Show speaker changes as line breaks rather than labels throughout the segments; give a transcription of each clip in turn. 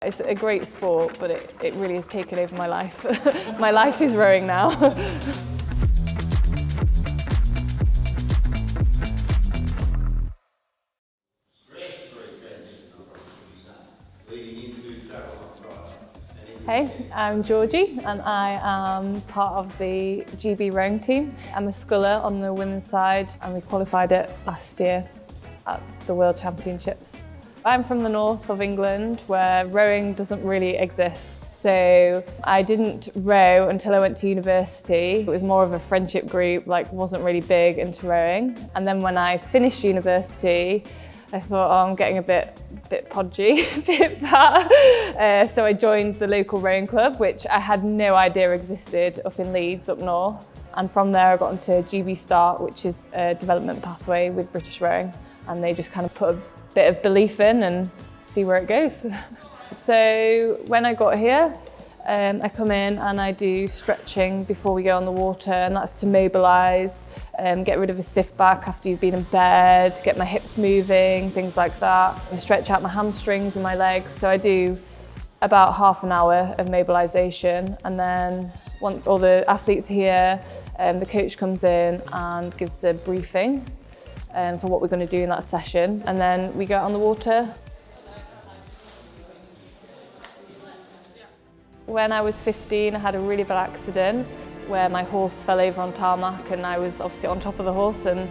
It's a great sport, but it really has taken over my life. My life is rowing now. Hey, I'm Georgie and I am part of the GB rowing team. I'm a sculler on the women's side and we qualified it last year at the World Championships. I'm from the north of England where rowing doesn't really exist. So I didn't row until I went to university. It was more of a friendship group, wasn't really big into rowing. And then when I finished university, I thought, oh, I'm getting a bit podgy, a bit fat. So I joined the local rowing club, which I had no idea existed up in Leeds, up north. And from there I got into GB Start, which is a development pathway with British Rowing. And they just kind of put a bit of belief in and see where it goes. So when I got here, I come in and I do stretching before we go on the water, and that's to mobilise, get rid of a stiff back after you've been in bed, get my hips moving, things like that. I stretch out my hamstrings and my legs, so I do about half an hour of mobilisation, and then once all the athletes are here, the coach comes in and gives the briefing for what we're going to do in that session, and then we go out on the water. When I was 15, I had a really bad accident where my horse fell over on tarmac and I was obviously on top of the horse and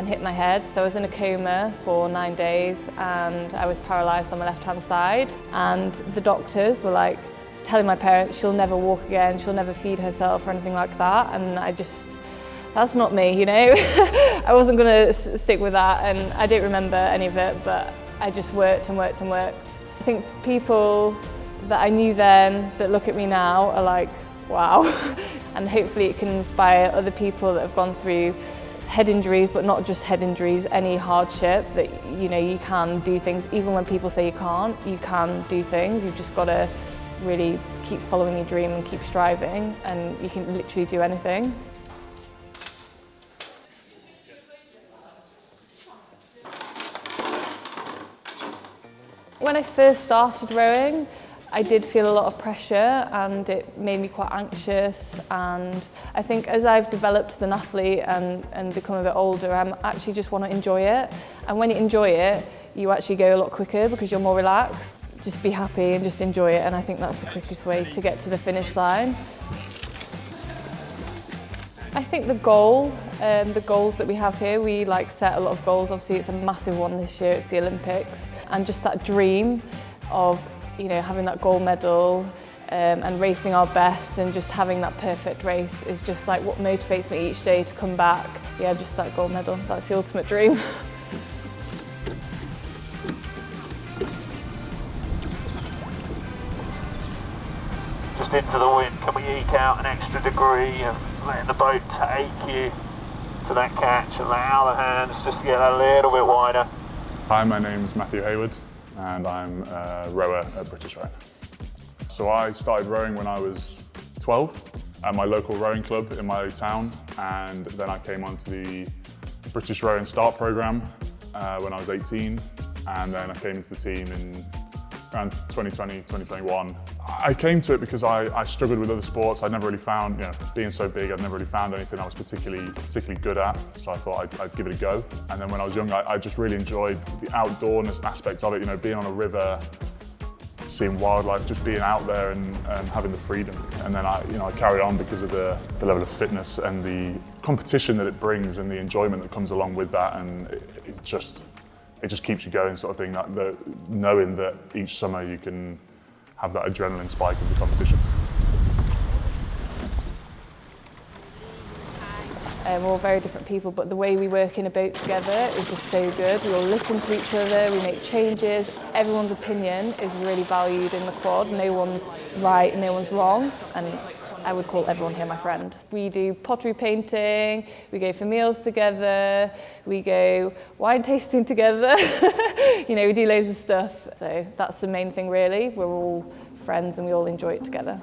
hit my head. So I was in a coma for 9 days and I was paralysed on my left-hand side. And the doctors were like telling my parents she'll never walk again, she'll never feed herself or anything like that. And that's not me, you know. I wasn't going to stick with that, and I don't remember any of it, but I just worked and worked and worked. I think people that I knew then that look at me now are like, wow. And hopefully it can inspire other people that have gone through head injuries, but not just head injuries, any hardship, that you can do things. Even when people say you can do things. You've just got to really keep following your dream and keep striving, and you can literally do anything. When I first started rowing, I did feel a lot of pressure and it made me quite anxious, and I think as I've developed as an athlete and become a bit older, I actually just want to enjoy it. And when you enjoy it, you actually go a lot quicker because you're more relaxed. Just be happy and just enjoy it, and I think that's the quickest way to get to the finish line. I think the goals that we have here, we set a lot of goals. Obviously it's a massive one this year, it's the Olympics, and just that dream of having that gold medal and racing our best and just having that perfect race is just what motivates me each day to come back. Yeah, just that gold medal, that's the ultimate dream.
Just into the wind, can we eke out an extra degree of letting the boat take you to that catch and allow the hands just to get that a little bit wider?
Hi, my name's Matthew Haywood and I'm a rower at British Rowing. So I started rowing when I was 12 at my local rowing club in my town, and then I came onto the British Rowing Start programme when I was 18, and then I came into the team in around 2020, 2021. I came to it because I struggled with other sports. I'd never really found, being so big, I'd never really found anything I was particularly good at, so I thought I'd give it a go. And then when I was young, I just really enjoyed the outdoorness aspect of it, being on a river, seeing wildlife, just being out there and having the freedom. And then I carried on because of the level of fitness and the competition that it brings and the enjoyment that comes along with that, and it just keeps you going, sort of thing, knowing that each summer you can have that adrenaline spike of the competition.
We're all very different people, but the way we work in a boat together is just so good. We all listen to each other, we make changes. Everyone's opinion is really valued in the quad. No one's right and no one's wrong, and I would call everyone here my friend. We do pottery painting, we go for meals together, we go wine tasting together. We do loads of stuff. So that's the main thing really. We're all friends and we all enjoy it together.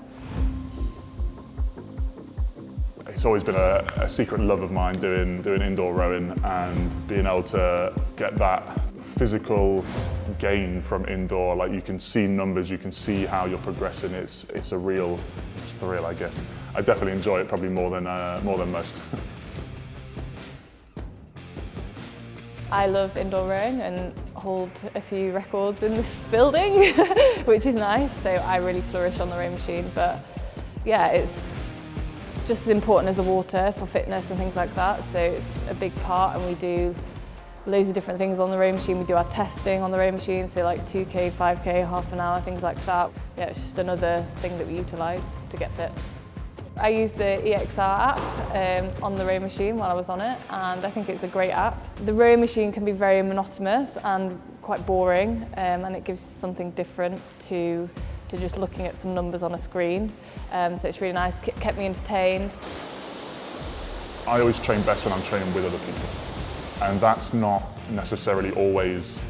It's always been a secret love of mine doing indoor rowing, and being able to get that physical gain from indoor. Like, you can see numbers, you can see how you're progressing. It's a real thrill, I guess. I definitely enjoy it probably more than most.
I love indoor rowing and hold a few records in this building, which is nice. So I really flourish on the rowing machine. But yeah, it's just as important as the water for fitness and things like that. So it's a big part, and we do loads of different things on the rowing machine. We do our testing on the rowing machine, so like 2K, 5K, half an hour, things like that. Yeah, it's just another thing that we utilise to get fit. I used the EXR app on the rowing machine while I was on it, and I think it's a great app. The rowing machine can be very monotonous and quite boring, and it gives something different to just looking at some numbers on a screen. So it's really nice, kept me entertained.
I always train best when I'm training with other people, and that's not necessarily always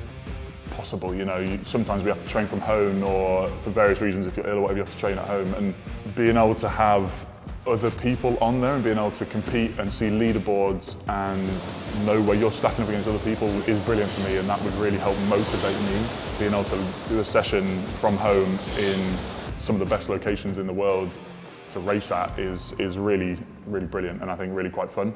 possible. You know, sometimes we have to train from home, or for various reasons, if you're ill or whatever, you have to train at home. And being able to have other people on there and being able to compete and see leaderboards and know where you're stacking up against other people is brilliant to me, and that would really help motivate me. Being able to do a session from home in some of the best locations in the world to race at is really, really brilliant, and I think really quite fun.